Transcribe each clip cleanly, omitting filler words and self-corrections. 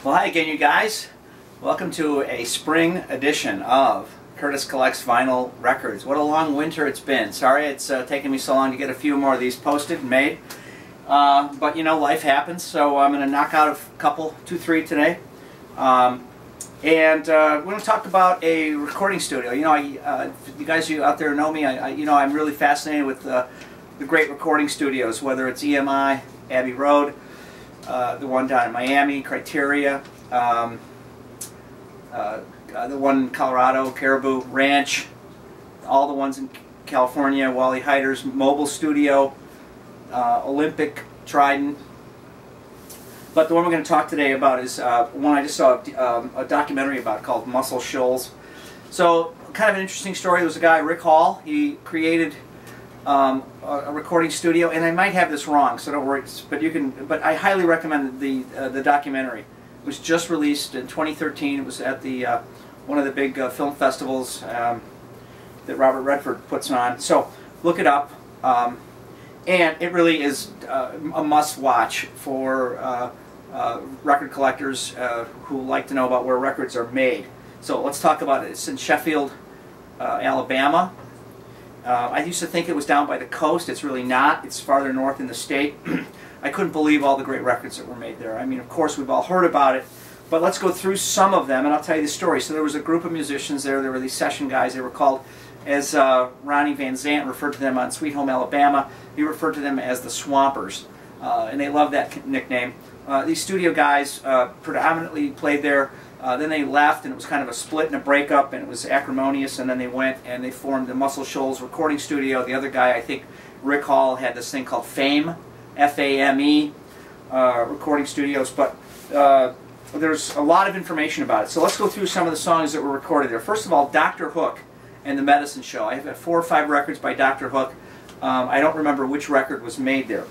Well, hi again, you guys. Welcome to a spring edition of Curtis Collects Vinyl Records. What a long winter it's been. Sorry it's taken me so long to get a few more of these posted and made. But you know, life happens, so I'm going to knock out a couple, 2, 3 today. We're going to talk about a recording studio. You know, you guys out there know me. I'm really fascinated with the great recording studios, whether it's EMI, Abbey Road, the one down in Miami, Criteria, the one in Colorado, Caribou Ranch, all the ones in California, Wally Heider's Mobile Studio, Olympic, Trident. But the one we're going to talk today about is one I just saw a documentary about called Shoals. So, kind of an interesting story. There was a guy, Rick Hall. He created a recording studio, and I might have this wrong, so don't worry. But I highly recommend the documentary. It was just released in 2013. It was at the one of the big film festivals that Robert Redford puts on. So look it up, and it really is a must-watch for record collectors who like to know about where records are made. So let's talk about it. It's in Sheffield, Alabama. I used to think it was down by the coast. It's really not. It's farther north in the state. I couldn't believe all the great records that were made there. I mean, of course, we've all heard about it, but let's go through some of them, and I'll tell you the story. So there was a group of musicians there. There were these session guys. They were called, as Ronnie Van Zant referred to them on Sweet Home Alabama, he referred to them as the Swampers, and they loved that nickname. These studio guys predominantly played there. Then they left, and it was kind of a split and a breakup, and it was acrimonious, and then they went and they formed the Shoals recording studio. The other guy, I think Rick Hall, had this thing called Fame, F-A-M-E, recording studios, but there's a lot of information about it. So let's go through some of the songs that were recorded there. First of all, Dr. Hook and the Medicine Show. I have 4 or 5 records by Dr. Hook. I don't remember which record was made there.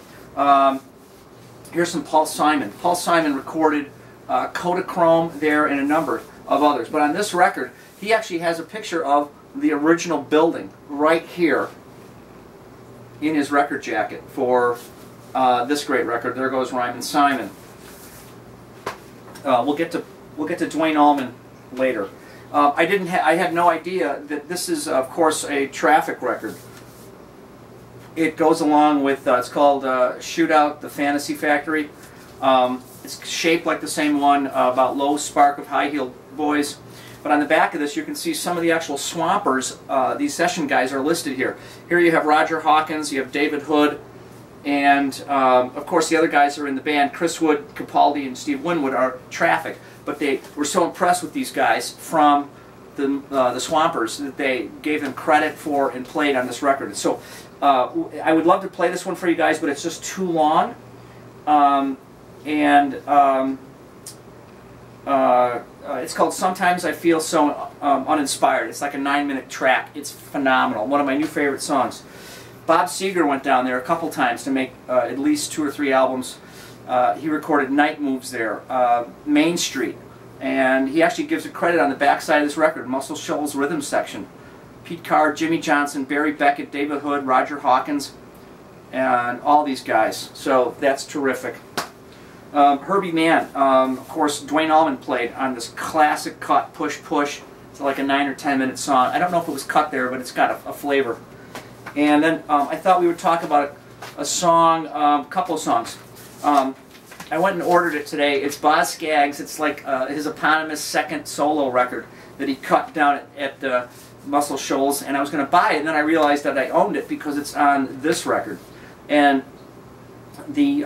Here's some Paul Simon. Paul Simon recorded Kodachrome there and a number of others. But on this record, he actually has a picture of the original building right here in his record jacket for this great record. There goes Ryman Simon. We'll get to Duane Allman later. I had no idea that this is, of course, a Traffic record. It goes along with it's called Shootout, the Fantasy Factory. It's shaped like the same one about Low Spark of High Heeled Boys. But on the back of this, you can see some of the actual Swampers. These session guys are listed here. Here you have Roger Hawkins, you have David Hood, and of course the other guys are in the band. Chris Wood, Capaldi, and Steve Winwood are Traffic. But they were so impressed with these guys from the Swampers that they gave them credit for and played on this record. So I would love to play this one for you guys, but it's just too long. It's called Sometimes I Feel So Uninspired. It's like a 9-minute track. It's phenomenal. One of my new favorite songs. Bob Seger went down there a couple times to make at least 2 or 3 albums. He recorded Night Moves there, Main Street, and he actually gives a credit on the backside of this record, Shoals Rhythm Section. Pete Carr, Jimmy Johnson, Barry Beckett, David Hood, Roger Hawkins, and all these guys. So that's terrific. Herbie Mann, of course, Duane Allman played on this classic cut, Push Push. It's like a 9 or 10-minute song. I don't know if it was cut there, but it's got a flavor. And then I thought we would talk about a song, a couple of songs. I went and ordered it today. It's Boz Scaggs. It's like his eponymous second solo record that he cut down at Shoals, and I was going to buy it, and then I realized that I owned it because it's on this record. And the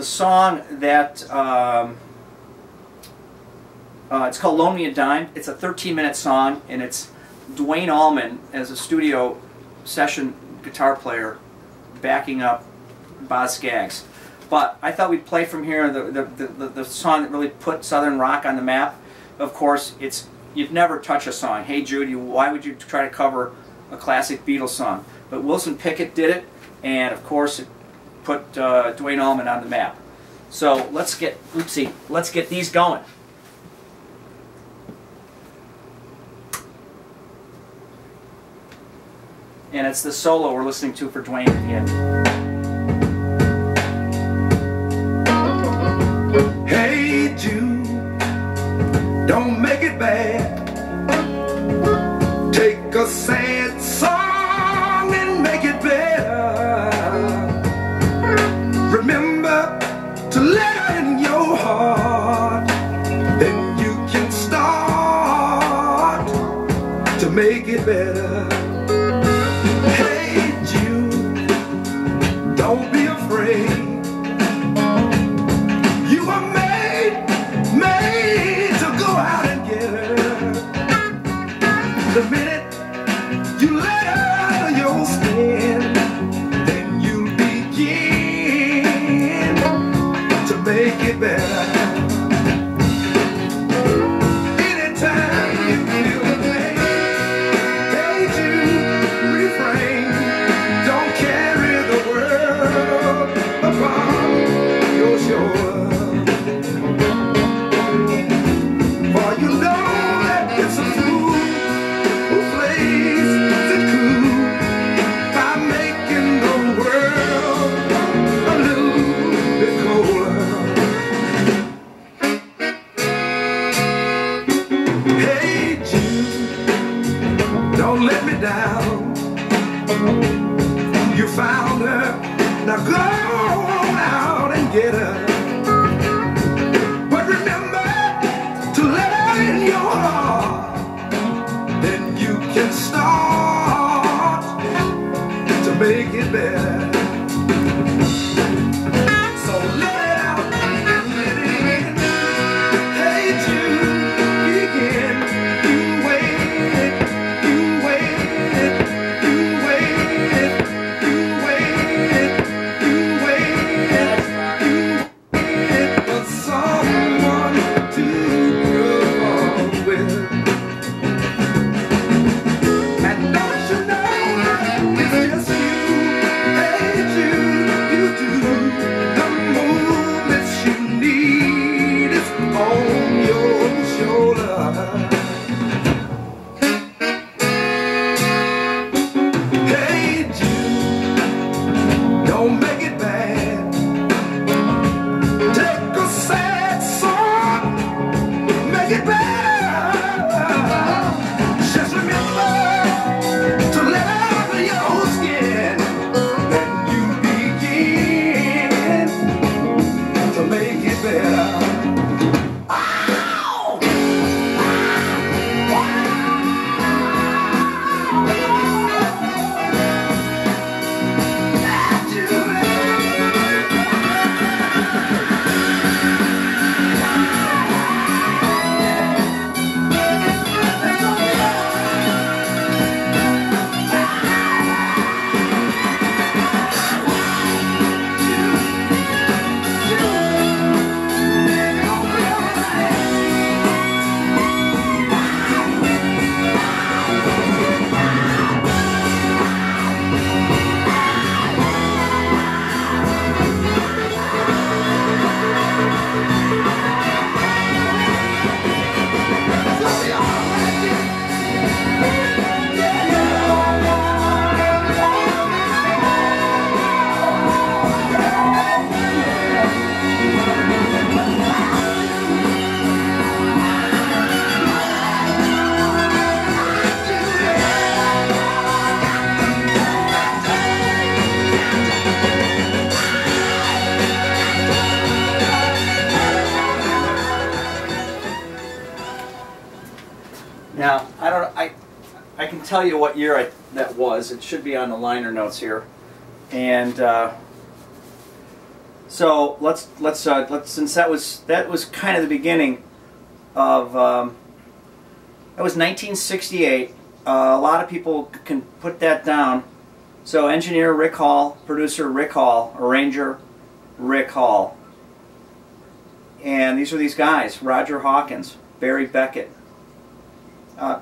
song that it's called Loan Me a Dime. It's a 13-minute song, and it's Duane Allman as a studio session guitar player backing up Boz Scaggs. But I thought we'd play from here the song that really put Southern rock on the map. Of course, it's You'd Never Touch a Song. Hey Jude, why would you try to cover a classic Beatles song? But Wilson Pickett did it, and of course it put Duane Allman on the map. So let's get these going. And it's the solo we're listening to for Duane at the end. a sad song and make it better. Remember to let her in your heart, then you can start to make it better. Hey Jude, don't be afraid. You are made to go out and get her. The minute you let her under your skin, then you'll begin to make it better. Anytime you feel the pain, hey Jude, refrain. Don't carry the world upon your shoulders. For you know that it's a fool who plays it cool by making the world a little bit colder. Hey Jude, don't let me down. You found her, now go on out and get her. But remember to let her in your heart, then you can start to make it better. So let it out and let it in. Hey Jude, begin. You waited, you waited, you waited, you waited, you waited, you waited for someone to grow up with. And don't you know it's just you, hey Jude, you do the movements you need is on your shoulder. Hey Jude, don't make it bad. Take a sad song, make it better. Just remember to let out of your skin, then you begin to make it better. Now, I can tell you what year that was. It should be on the liner notes here. And so let's since that was kind of the beginning of that was 1968. A lot of people can put that down. So engineer Rick Hall, producer Rick Hall, arranger Rick Hall. And these are these guys: Roger Hawkins, Barry Beckett.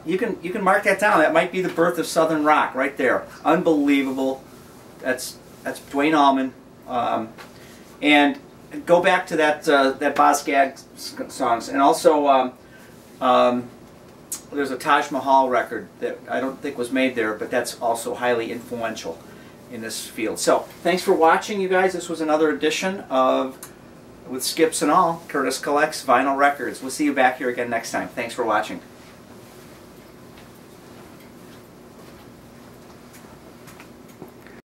You can mark that down. That might be the birth of Southern rock right there. Unbelievable. That's Duane Allman. And go back to that Boz Scaggs songs, and also there's a Taj Mahal record that I don't think was made there, but that's also highly influential in this field. So thanks for watching, you guys. This was another edition of With Skips and All, Curtis Collects Vinyl Records. We'll see you back here again next time. Thanks for watching.